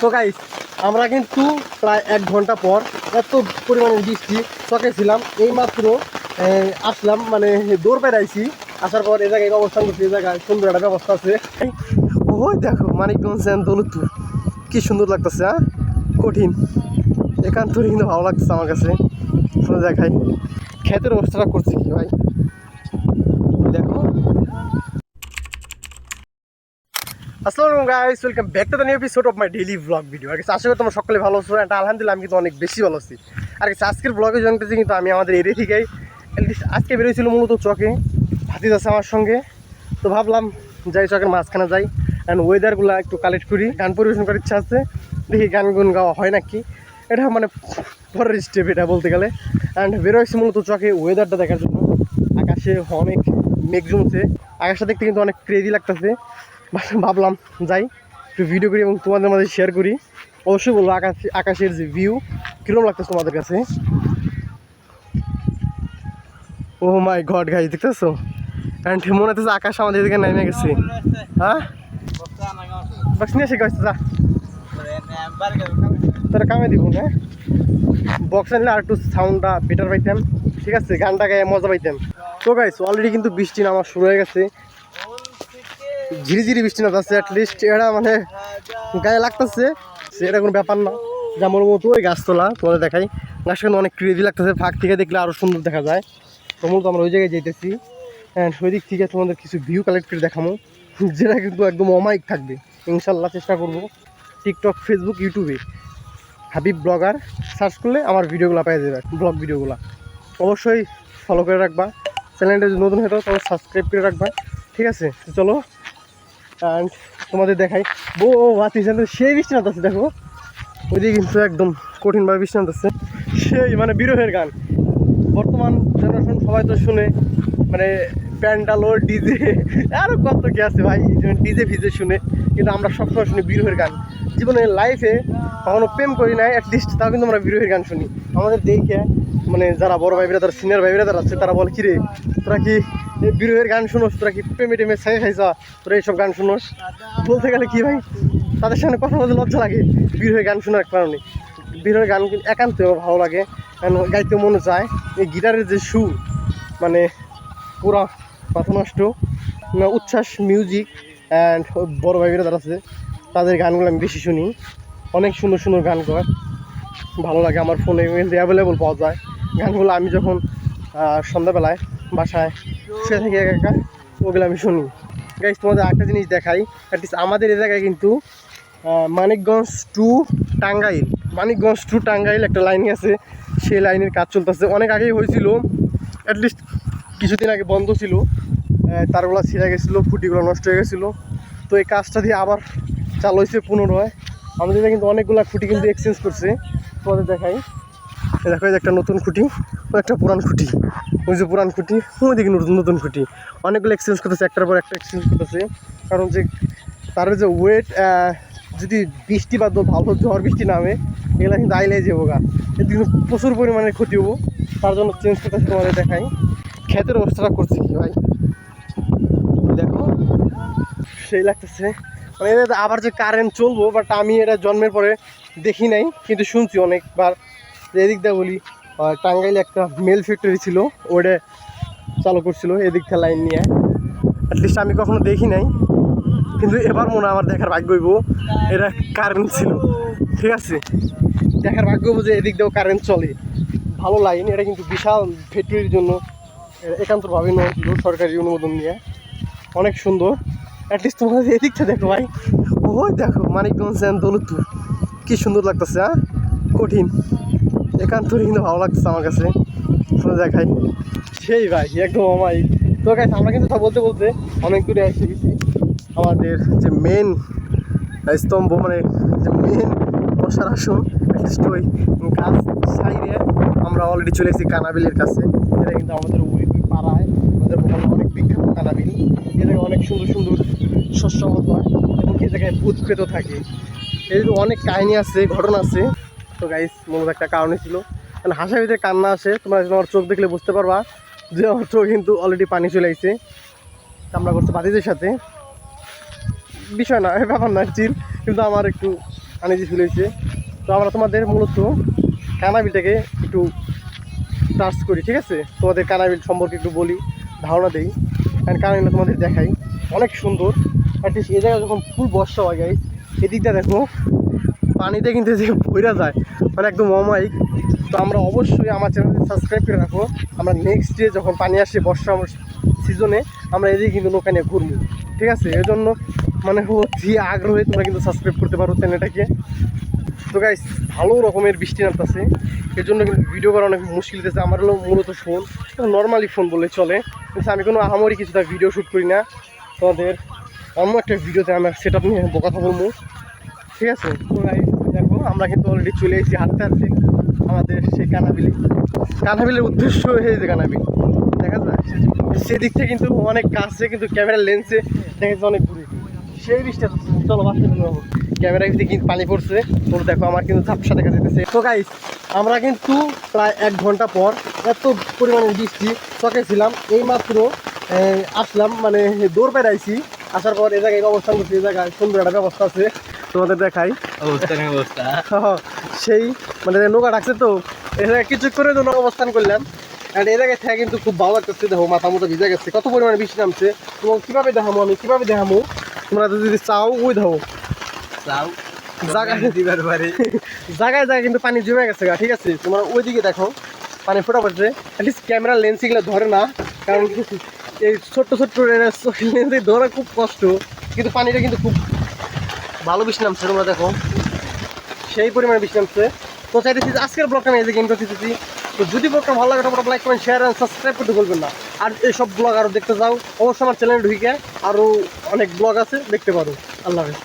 তো গাইস আমরা কিন্তু প্রায় 1 ঘন্টা পর এত পরিমাণে বৃষ্টি চকে ছিলাম, এই মাত্র আসলাম, মানে দৌড় বেড়াইছি। আসার পর এই জায়গায় অবস্থান করছি, এই জায়গায় সুন্দর একটা ব্যবস্থা আছে। ওই দেখো মানিকগঞ্জ দৌলতপুর, কি সুন্দর লাগতেছে। হ্যাঁ, কঠিন একান্ত কিন্তু ভালো লাগতেছে আমার কাছে। দেখাই ক্ষেতের অবস্থাটা করছি কি ভাই, দেখো। আসসালামু guys, welcome back to the new episode of my daily vlog video. আর আশা করি তোমরা সকলে ভালো আছো, অ্যান্ড আলহামদুলিল্লাহ আমি কিন্তু অনেক বেশি ভালো আছি। আর আজকের ব্লগে জানতেছি কিন্তু আমি আমাদের এরিয়া থেকেই আজকে বেরোয়েছিল মূলত চকে, ভাতিজ আছে আমার সঙ্গে। তো ভাবলাম যাই চকের মাঝখানে যাই, অ্যান্ড ওয়েদারগুলো একটু কালেক্ট করি, গান পরিবেশন করার ইচ্ছা আছে, দেখি গান গুন গাওয়া হয় নাকি। এটা মানে পরের স্টেপ এটা বলতে গেলে। অ্যান্ড বেরোয়েছি মূলত চকে ওয়েদারটা দেখার জন্য। আকাশে অনেক মেঘ জমছে, আকাশটা দেখতে কিন্তু অনেক ক্রেজি লাগতেছে। ভাবলাম যাই একটু ভিডিও করি এবং তোমাদের মাঝে শেয়ার করি। অবশ্যই বলবো আকাশের যে ভিউ কীরকম লাগতেছে তোমাদের কাছে। ও মাই গড গাইস, দেখতেছো? অ্যান্ড মনে হচ্ছে আকাশ আমাদের এদিকে নেমে গেছে। হ্যাঁ, বাস নিয়ে এসে গেছে, যা তারা কামে দিব না। বক্স আনলে আর একটু সাউন্ডটা বেটার পাইতাম, ঠিক আছে, গানটা গায়ে মজা পাইতাম। তো গাইস অলরেডি কিন্তু বৃষ্টি নামা শুরু হয়ে গেছে, ঝিরিঝিরি বৃষ্টি না যাচ্ছে, অ্যাটলিস্ট এটা মানে গায়ে লাগতেছে, সেটা কোনো ব্যাপার না। যেমন মতো ওই গাছতলা তোমাদের দেখাই, গাছটা কিন্তু অনেক ক্রেজি লাগতেছে, ফাঁক থেকে দেখলে আরও সুন্দর দেখা যায়। তো মূলত আমরা ওই জায়গায় যেতেছি, অ্যান্ড ওই দিক থেকে তোমাদের কিছু ভিউ কালেক্ট করে দেখাবো, যেটা কিন্তু একদম অমায়িক থাকবে ইনশাল্লাহ। চেষ্টা করবো টিকটক, ফেসবুক, ইউটিউবে হাবিব ব্লগার সার্চ করলে আমার ভিডিওগুলো পেয়ে যাবে, ব্লগ ভিডিওগুলো। অবশ্যই ফলো করে রাখবা, চ্যানেলটা যদি নতুন হতো তাহলে সাবস্ক্রাইব করে রাখবা, ঠিক আছে? তো চলো অ্যান্ড তোমাদের দেখাই। বাতি সেই বৃষ্টি নামতেছে, দেখো ওইদিকে কিন্তু একদম কঠিনভাবে বৃষ্টি নামতেছে, সেই মানে বিরহের গান। বর্তমান জেনারেশন সবাই তো শুনে মানে প্যান্ডালো, ডিজে, আরও কত কি আছে ভাই, ডিজে ভিজে শুনে, কিন্তু আমরা সবসময় শুনি বিরহের গান। জীবনের লাইফে কখনো প্রেম করি নাই, অ্যাটলিস্ট তাও কিন্তু আমরা বিরহের গান শুনি। আমাদের দেখে মানে যারা বড় ভাই ব্রাদার, সিনিয়র ভাই ব্রাদার আছে, তারা বলে কিরে তোরা কি বিরহের গান শুনোস, তোরা কি প্রেমে টেমে ছাই খাইছা, তোরা এইসব গান শুনোস? বলতে গেলে কি ভাই, তাদের সামনে কথা বলতে লজ্জা লাগে বিরহের গান শোনার কারণে। বিরহের গান কিন্তু একান্ত ভালো লাগে, গাইতে মনে চায়। এই গিটারের যে সুর মানে পুরা মাথা নষ্ট, উচ্ছ্বাস মিউজিক। অ্যান্ড বড় ভাই ব্রাদার আছে, তাদের গানগুলো আমি বেশি শুনি, অনেক সুন্দর সুন্দর গান করে, ভালো লাগে। আমার ফোনে কিন্তু অ্যাভেলেবল পাওয়া যায় গানগুলো। আমি যখন সন্ধ্যাবেলায় বাসায় শুয়ে থাকি একা একা, ওগুলো আমি শুনি। গাইস তোমাদের একটা জিনিস দেখাই, অ্যাটলিস্ট আমাদের এই জায়গায় কিন্তু মানিকগঞ্জ টু টাঙ্গাইল, মানিকগঞ্জ টু টাঙ্গাইল একটা লাইন আছে, সেই লাইনের কাজ চলতেছে। অনেক আগেই হয়েছিল, অ্যাটলিস্ট কিছুদিন আগে বন্ধ ছিল, তারগুলো ছিঁড়ে গেছিলো, ফুটিগুলো নষ্ট হয়ে গেছিলো। তো এই কাজটা দিয়ে আবার চালু হয়েছে পুনরায়। আমাদের কিন্তু অনেকগুলো খুঁটি কিন্তু এক্সচেঞ্জ করছে, তোমাদের দেখাই। দেখো একটা নতুন খুঁটি, ও একটা পুরান খুঁটি, ওই যে পুরান খুঁটি, ওই দিকে নতুন নতুন খুঁটি, অনেকগুলো এক্সচেঞ্জ করতেছে, একটার পর একটা এক্সচেঞ্জ করতেছে। কারণ যে তার যে ওয়েট, যদি বৃষ্টি বা ভালো ঝড় বৃষ্টি নামে, এগুলো কিন্তু আইলে যাবো গা, এর কিন্তু প্রচুর পরিমাণে ক্ষতি হবো, তার জন্য চেঞ্জ করতেছে। তোমাদের দেখাই ক্ষেতের অবস্থাটা করছে কি ভাই, দেখো সেই লাগতেছে। মানে আবার যে কারেন্ট চলবো, বাট আমি এটা জন্মের পরে দেখি নাই, কিন্তু শুনছি অনেকবার। এদিক দিয়ে বলি টাঙ্গাইলে একটা মেল ফ্যাক্টরি ছিল, ওটা চালু করছিল এদিক থেকে লাইন নিয়ে, অ্যাটলিস্ট আমি কখনো দেখি নাই, কিন্তু এবার মনে আমার দেখার ভাগ্য হইব এটা কারেন্ট ছিল, ঠিক আছে? দেখার ভাগ্য হইব যে এদিক দিয়েও কারেন্ট চলে, ভালো লাইন। এটা কিন্তু বিশাল ফ্যাক্টরির জন্য একান্তভাবে নেওয়া ছিল সরকারি অনুমোদন নিয়ে, অনেক সুন্দর। অ্যাটলিস্ট তোমাদের এদিকটা দেখো ভাই, ওই দেখো মানিকগঞ্জ দৌলতপুর, কি সুন্দর লাগতেছে। হ্যাঁ, কঠিন একান্ত কিন্তু ভালো লাগতেছে আমার কাছে। তোমরা দেখাই সেই ভাই একদম অমায়িক। তো গাইস আমরা কিন্তু সব বলতে বলতে অনেক দূরে এসে গেছি। আমাদের যে মেন স্তম্ভ, মানে যে মেন বসার আসন, ওই গাছ সাইডে আমরা অলরেডি চলে এসেছি কানাবিলের কাছে। এটা কিন্তু আমাদের ওই পাড়ায়, আমাদের মহল্লা অনেক বিখ্যাত কানাবিল। এ জায়গায় অনেক সুন্দর সুন্দর শস্য হয় এবং এই জায়গায় ভূত প্রেত থাকে, এই অনেক কাহিনী আছে, ঘটনা আছে। তো গাইস মূলত একটা কারণে ছিল, মানে হাসার ভিতরে কান্না আসে, তোমরা আমার চোখ দেখলে বুঝতে পারবা যে আমার চোখ কিন্তু অলরেডি পানি চলে আসছে। কামড়া করছে বাতিদের সাথে, বিষয় না, ব্যাপার না, চিল, কিন্তু আমার একটু আনিজি ফিল হয়েছে। তো আমরা তোমাদের মূলত কানাবিলটাকে একটু টাচ করি, ঠিক আছে? তোমাদের কানাবিল সম্পর্কে একটু বলি, ধারণা দিই। কারণ কানাবিলটা তোমাদের দেখাই, অনেক সুন্দর। অ্যাটলিস্ট এই জায়গায় যখন ফুল বর্ষা হয় গাইস, এদিকটা দেখো পানিতে কিন্তু যে ভইরা যায়, মানে একদম অমায়িক। তো আমরা অবশ্যই আমার চ্যানেলটি সাবস্ক্রাইব করে রাখো। আমরা নেক্সট ডে যখন পানি আসে বর্ষা সিজনে, আমরা এদিকে কিন্তু নৌকা নিয়ে ঘুরবো, ঠিক আছে? এর জন্য মানে অতি আগ্রহে তোমরা কিন্তু সাবস্ক্রাইব করতে পারো চ্যানেলটাকে। তো গাইস ভালো রকমের বৃষ্টি নামতেছে, এর জন্য কিন্তু ভিডিও করা অনেক মুশকিল হতেছে। আমার হলো মূলত ফোন, নর্মালি ফোন বলে চলে, কিন্তু আমি কোনো আহামরি কিছুটা ভিডিও শ্যুট করি না। তোমাদের অন্য একটা ভিডিওতে আমার সেট আপ নিয়ে কথা বলবো, ঠিক আছে? তো গাইস দেখো আমরা কিন্তু অলরেডি চলে এসেছি হাঁটতে হাঁটতে আমাদের সেই কানাবিলের উদ্দেশ্য হয়েছে কানাবিল দেখা যায়। সেদিক থেকে কিন্তু অনেক কাছে, কিন্তু ক্যামেরার লেন্সে দেখা যাচ্ছে অনেক দূরে সেই বৃষ্টি। চলো বাসে ক্যামেরার ভিতরে কিন্তু পানি পড়ছে, তোমরা দেখো আমার কিন্তু ঝাপসা দেখা যেতেছে। তো গাইস আমরা কিন্তু প্রায় 1 ঘন্টা পর এত পরিমাণের বৃষ্টি চকে ছিলাম, এইমাত্র আসলাম, মানে দৌড় বেড়াইছি। আসার পর এ জায়গায় অবস্থান করছি, এই জায়গায় সুন্দর একটা ব্যবস্থা আছে, তোমাদের দেখাই অবস্থা। সেই মানে নৌকা ডাকছে, তো এ জায়গায় কিছু করে জন্য অবস্থান করলাম। আর এই জায়গায় থেকে কিন্তু খুব ভালো লাগতেছে, দেখো মাথা মতো ভিজে গেছে, কত পরিমাণে বৃষ্টি নামছে। এবং কীভাবে দেখাবো আমি, কীভাবে দেখাবো তোমরা যদি চাও ওই দেখো জায়গায় জায়গায় কিন্তু পানি জমে গেছে, ঠিক আছে? তোমরা ওইদিকে দেখো পানি ফোটা পড়ছে। অ্যাটলিস্ট ক্যামেরা লেন্স এগুলো ধরে না, কারণ এই ছোট্ট লেন্সে ধরা খুব কষ্ট, কিন্তু পানিটা কিন্তু খুব ভালো বৃষ্টি নামছে, তোমরা দেখো সেই পরিমাণে বৃষ্টি নামছে। তো চাইতেছি আজকের ব্লগটা আমি এই যে গেম করতেছি। তো যদি ব্লগটা ভালো লাগে তোমরা লাইক কমেন্ট শেয়ার আর সাবস্ক্রাইব করতে বলবেন না। আর এইসব ব্লগ আরও দেখতে চাও অবশ্যই আমার চ্যানেলে ঢুকে আরও অনেক ব্লগ আছে, দেখতে পারো। আল্লাহ হাফেজ।